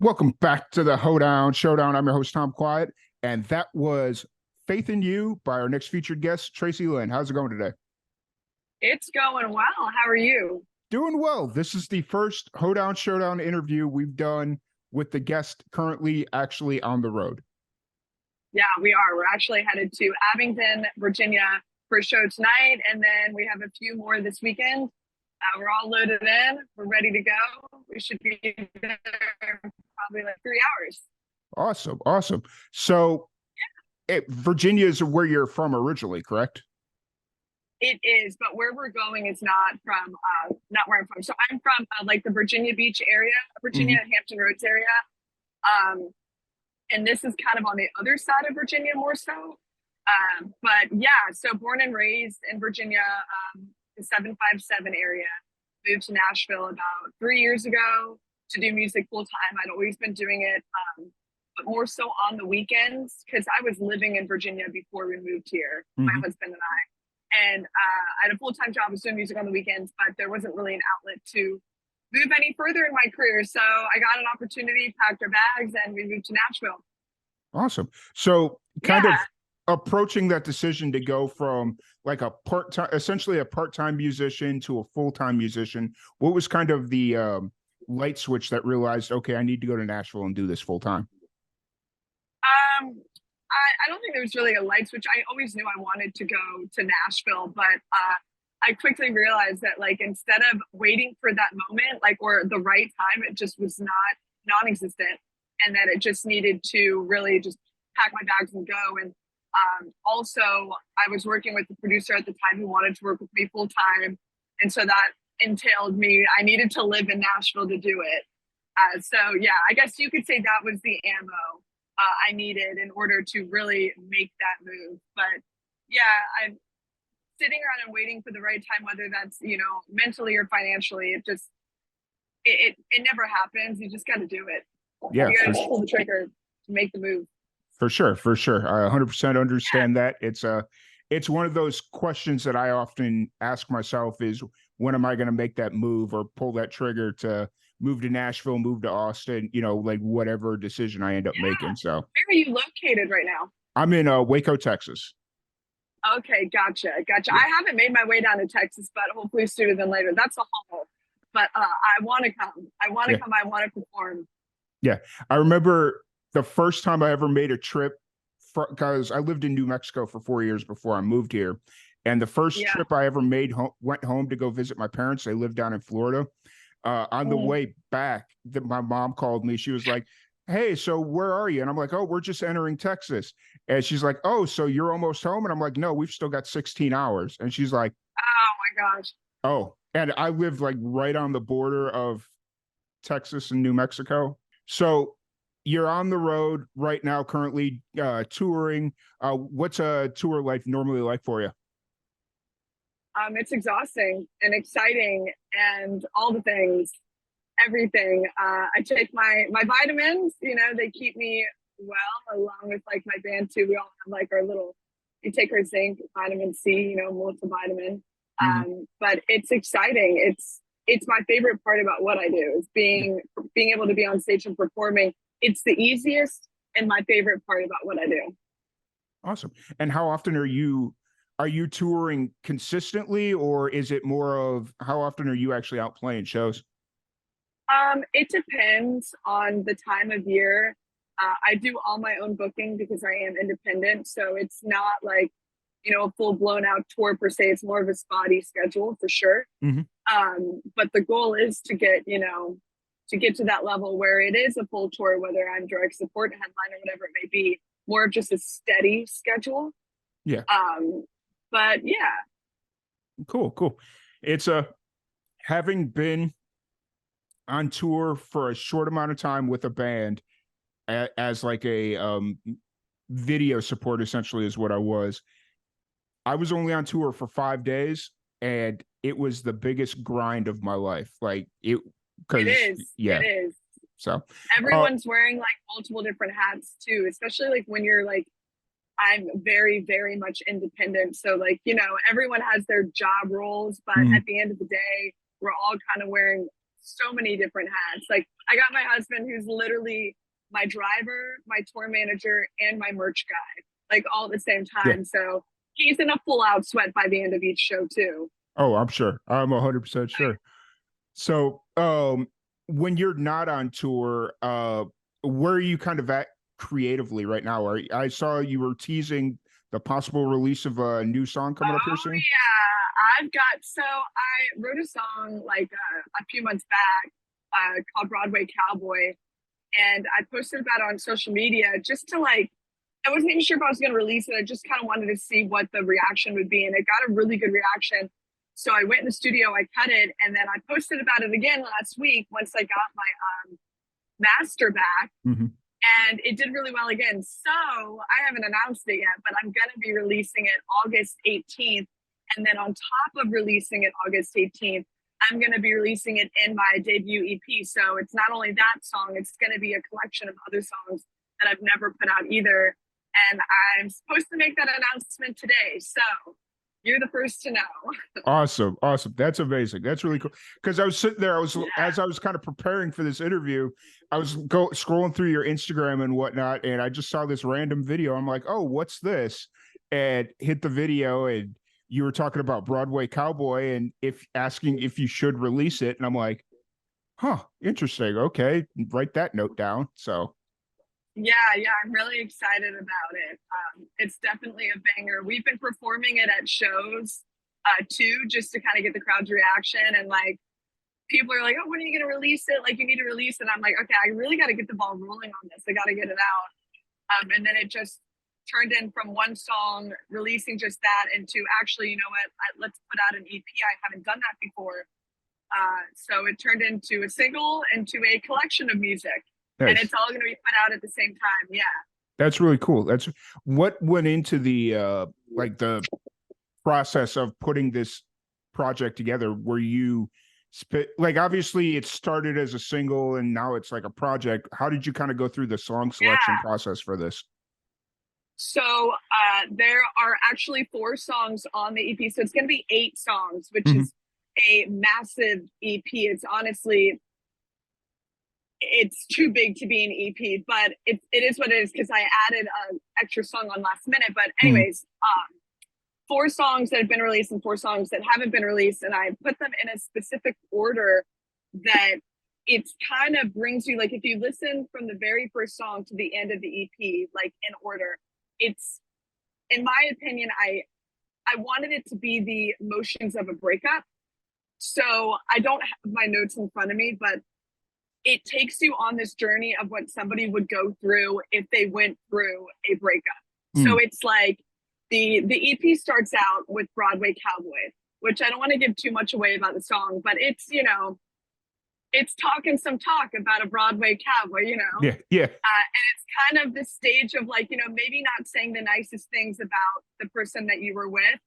Welcome back to the Hoedown Showdown. I'm your host, Tom Quiet, and that was Faith in You by our next featured guest, Tracilynn. How's it going today? It's going well. How are you? Doing well. This is the first Hoedown Showdown interview we've done with the guest currently actually on the road. Yeah, we are. We're actually headed to Abingdon, Virginia for a show tonight, and then we have a few more this weekend. We're all loaded in. We're ready to go. We should be there probably like 3 hours. Awesome. Awesome. So, Virginia is where you're from originally, correct? It is, but where we're going is not where I'm from. So I'm from like the Virginia Beach area, Virginia, Hampton Roads area. Um, and this is kind of on the other side of Virginia more so. But yeah, so born and raised in Virginia, the 757 area, moved to Nashville about 3 years ago to do music full time. I'd always been doing it, but more so on the weekends because I was living in Virginia before we moved here, my husband and I. And I had a full-time job, was doing music on the weekends, but there wasn't really an outlet to move any further in my career. So I got an opportunity, packed our bags, and we moved to Nashville. Awesome. So kind of approaching that decision to go from like a part-time, essentially a part-time musician to a full-time musician, what was kind of the light switch that realized, okay, I need to go to Nashville and do this full-time? I don't think there was really a light switch. I always knew I wanted to go to Nashville, but I quickly realized that like instead of waiting for that moment, like or the right time, it just was non-existent, and that it just needed to really just pack my bags and go. And also, I was working with the producer at the time who wanted to work with me full time, and so that entailed me. I needed to live in Nashville to do it. So yeah, I guess you could say that was the ammo I needed in order to really make that move. But yeah, I'm sitting around and waiting for the right time, whether that's, mentally or financially. It never happens. You just got to do it. Yeah, You got to just pull the trigger to make the move. For sure. I 100% understand that. It's one of those questions that I often ask myself is, when am I going to make that move or pull that trigger to move to Nashville, move to Austin, like whatever decision I end up making. So where are you located right now? I'm in Waco, Texas. Okay, gotcha. Yeah. I haven't made my way down to Texas, but hopefully sooner than later. That's a haul. But I want to come. I want to come. I want to perform. Yeah. I remember the first time I ever made a trip, because I lived in New Mexico for 4 years before I moved here. And the first trip I ever made, went home to go visit my parents. They lived down in Florida. On the way back, my mom called me. She was like, hey, so where are you? And I'm like, oh, we're just entering Texas. And she's like, oh, so you're almost home? And I'm like, no, we've still got 16 hours. And she's like, oh my gosh. Oh, and I live like right on the border of Texas and New Mexico. So you're on the road right now, currently touring. What's a tour life normally like for you? It's exhausting and exciting and all the things, everything. I take my vitamins, they keep me well, along with like my band too. We all have like you take our zinc, vitamin C, multivitamin. But it's exciting. It's my favorite part about what I do is being able to be on stage and performing. It's the easiest and my favorite part about what I do. Awesome. And how often are you touring consistently, or is it more of how often are you actually out playing shows? It depends on the time of year. I do all my own booking because I am independent. So it's not like, a full blown out tour per se. It's more of a spotty schedule for sure. But the goal is to get, to that level where it is a full tour, whether I'm direct support, headline, or whatever it may be, more of just a steady schedule. Yeah. But yeah. Cool. It's having been on tour for a short amount of time with a band as like a video support, essentially, is what I was. I was only on tour for 5 days, and it was the biggest grind of my life. Like it is. Yeah. It is. So everyone's wearing like multiple different hats too, especially like when you're like, I'm very, very much independent. So like, everyone has their job roles, but at the end of the day, we're all kind of wearing so many different hats. Like I got my husband, who's literally my driver, my tour manager, and my merch guy, like all at the same Yeah. time. So he's in a full out sweat by the end of each show too. Oh, I'm sure. I'm 100% sure. So, when you're not on tour, where are you kind of at creatively right now? I saw you were teasing the possible release of a new song coming up here Oh soon. yeah, I wrote a song like a few months back called Broadway Cowboy, and I posted about it on social media just to like, I wasn't even sure if I was going to release it. I just kind of wanted to see what the reaction would be, and it got a really good reaction. So I went in the studio, I cut it, and then I posted about it again last week once I got my master back, Mm-hmm. and it did really well again. So I haven't announced it yet, but I'm going to be releasing it August 18th. And then on top of releasing it August 18th, I'm going to be releasing it in my debut EP. So it's not only that song, it's going to be a collection of other songs that I've never put out either. And I'm supposed to make that announcement today. So you're the first to know. Awesome, awesome. That's amazing. That's really cool. Because I was sitting there, Yeah. as I was kind of preparing for this interview, I was scrolling through your Instagram and whatnot, and I just saw this random video. I'm like, oh, what's this? And hit the video, and you were talking about Broadway Cowboy, and if asking if you should release it, and I'm like, huh, interesting. Okay, write that note down. So Yeah, I'm really excited about it. It's definitely a banger. We've been performing it at shows too, just to kind of get the crowd's reaction. And like, people are like, "Oh, when are you going to release it? Like, you need to release it." I'm like, "Okay, I really got to get the ball rolling on this. I got to get it out." And then it just turned in from one song, releasing just that, into actually, you know what? Let's put out an EP. I haven't done that before. So it turned into a single, into a collection of music, and nice. it's all going to be put out at the same time. Yeah. That's really cool. That's what went into the like the process of putting this project together. Were you like, obviously it started as a single and now it's like a project. How did you kind of go through the song selection Yeah. process for this? So there are actually 4 songs on the EP. So it's going to be 8 songs, which Mhm. is a massive EP. It's honestly, it's too big to be an EP, but it is what it is, because I added an extra song on last minute. But Mhm. anyways, 4 songs that have been released and 4 songs that haven't been released, and I put them in a specific order that it's kind of brings you, like, if you listen from the very first song to the end of the EP, like in order, it's, in my opinion, I wanted it to be the emotions of a breakup. So I don't have my notes in front of me, but it takes you on this journey of what somebody would go through if they went through a breakup. Mm. So it's like the EP starts out with Broadway Cowboy, which I don't want to give too much away about the song, but it's, you know, it's talking some talk about a Broadway cowboy, you know. Yeah, yeah. And it's kind of this stage of like, you know, maybe not saying the nicest things about the person that you were with,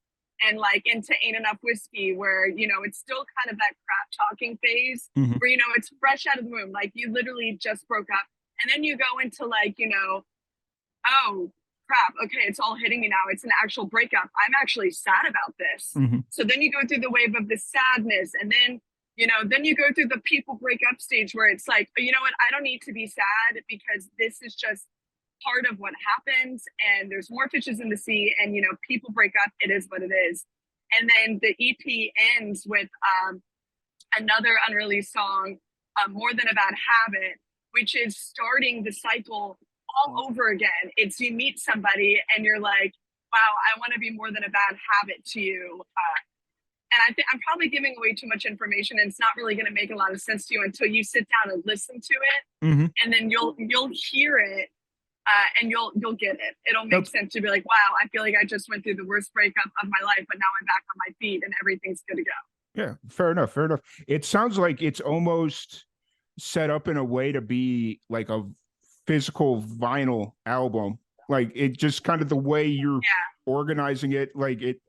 and like into Ain't Enough Whiskey, where, you know, it's still kind of that crap talking phase Mhm. where, you know, it's fresh out of the womb. Like, you literally just broke up. And then you go into like, you know, oh crap, okay, it's all hitting me now. It's an actual breakup. I'm actually sad about this. Mhm. So then you go through the wave of the sadness, and then, you know, then you go through the people break up stage where it's like, you know what, I don't need to be sad because this is just part of what happens, and there's more fishes in the sea, and, you know, people break up, it is what it is. And then the EP ends with another unreleased song, More Than a Bad Habit, which is starting the cycle all over again. It's, you meet somebody and you're like, wow, I want to be more than a bad habit to you. And I think I'm probably giving away too much information, and it's not really going to make a lot of sense to you until you sit down and listen to it, Mhm. and then you'll hear it, and you'll get it. It'll make Nope. sense to be like, wow, I feel like I just went through the worst breakup of my life, but now I'm back on my feet and everything's good to go. Yeah, fair enough. Fair enough. It sounds like it's almost set up in a way to be like a physical vinyl album. Like, it just kind of the way you're Yeah, organizing it, like it,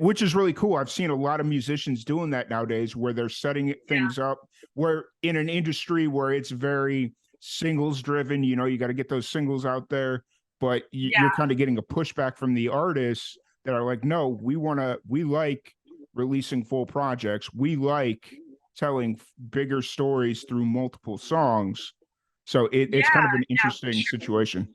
which is really cool. I've seen a lot of musicians doing that nowadays, where they're setting yeah, things up. Where in an industry where it's very singles driven, you know, you got to get those singles out there, but you're yeah, kind of getting a pushback from the artists that are like, no, we like releasing full projects. We like telling bigger stories through multiple songs. So it's Yeah, kind of an yeah, for interesting sure. situation.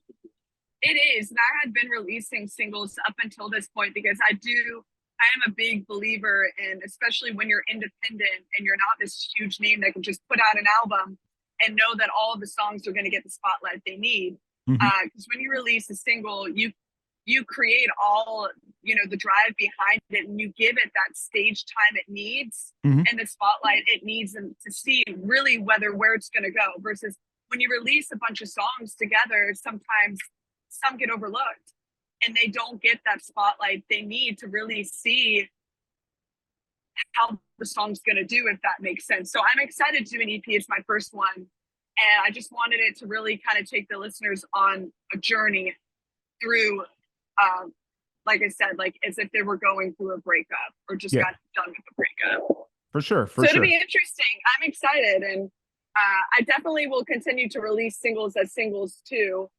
It is. And I had been releasing singles up until this point because I am a big believer in, especially when you're independent and you're not this huge name that can just put out an album and know that all of the songs are going to get the spotlight they need. Mhm. Because when you release a single, you create all, the drive behind it, and you give it that stage time it needs Mhm. and the spotlight it needs, and to see really where it's going to go. Versus when you release a bunch of songs together, sometimes some get overlooked and they don't get that spotlight they need to really see how the song's going to do, if that makes sense. So I'm excited to do an EP. It's my first one. And I just wanted it to really kind of take the listeners on a journey through, like I said, like as if they were going through a breakup or just Yeah, got done with a breakup. for sure, for So it'll sure. be interesting. I'm excited. And I definitely will continue to release singles as singles too.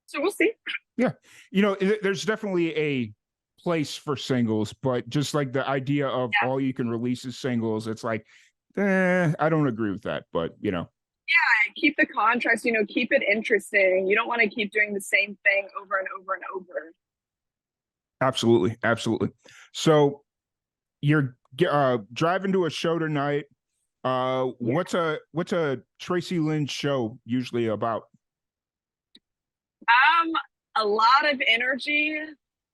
So we'll see. Yeah, there's definitely a place for singles, but just like the idea of Yeah. all you can release is singles, it's like, I don't agree with that. But Keep the contrast, keep it interesting. You don't want to keep doing the same thing over and over and over. absolutely, absolutely. So you're driving to a show tonight. Yeah. What's a Tracilynn show usually about? Um, a lot of energy,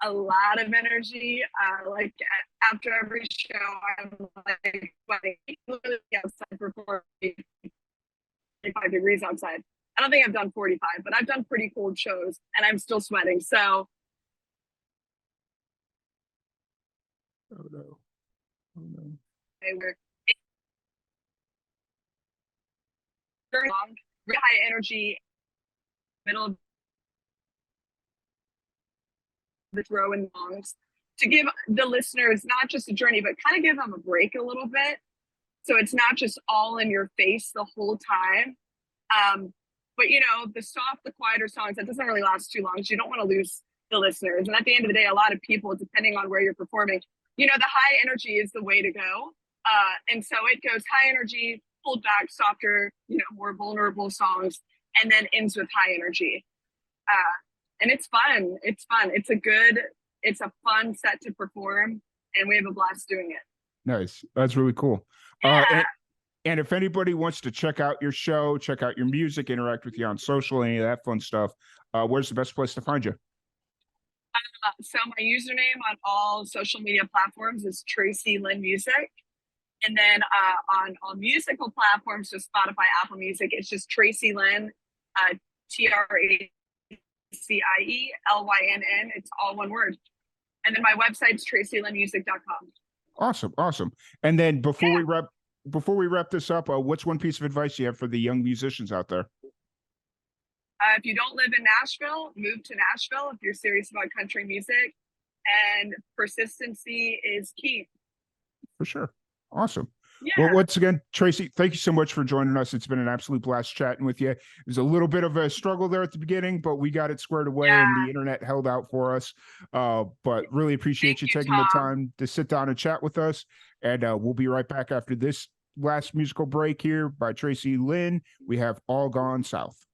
a lot of energy. Like after every show, I'm like sweating, literally outside for 45 degrees outside. I don't think I've done 45, but I've done pretty cold shows and I'm still sweating. So Oh no. Oh no. they were very long, really high energy, middle of the throw in songs to give the listeners not just a journey, but kind of give them a break a little bit. So it's not just all in your face the whole time. But the soft, the quieter songs, that doesn't really last too long. So you don't want to lose the listeners. And at the end of the day, a lot of people, depending on where you're performing, the high energy is the way to go. And so it goes high energy, pulled back, softer, more vulnerable songs, and then ends with high energy. And it's fun. It's fun. It's a fun set to perform, and we have a blast doing it. Nice. That's really cool. Yeah. And if anybody wants to check out your show, check out your music, interact with you on social, any of that fun stuff, where's the best place to find you? So my username on all social media platforms is Tracilynn Music. And then on all musical platforms, so Spotify, Apple Music, it's just Tracilynn, TracielYNN. It's all one word. And then my website's tracylynnmusic.com. Awesome, awesome. And then Yeah. before we wrap this up, what's one piece of advice you have for the young musicians out there? If you don't live in Nashville, move to Nashville if you're serious about country music. And persistency is key. For sure. Awesome. Well, Yeah. once again, Tracy, thank you so much for joining us. It's been an absolute blast chatting with you. It was a little bit of a struggle there at the beginning, but we got it squared away Yeah. and the internet held out for us. But really appreciate you taking the time to sit down and chat with us. And we'll be right back after this last musical break here by Tracilynn. We have All Gone South.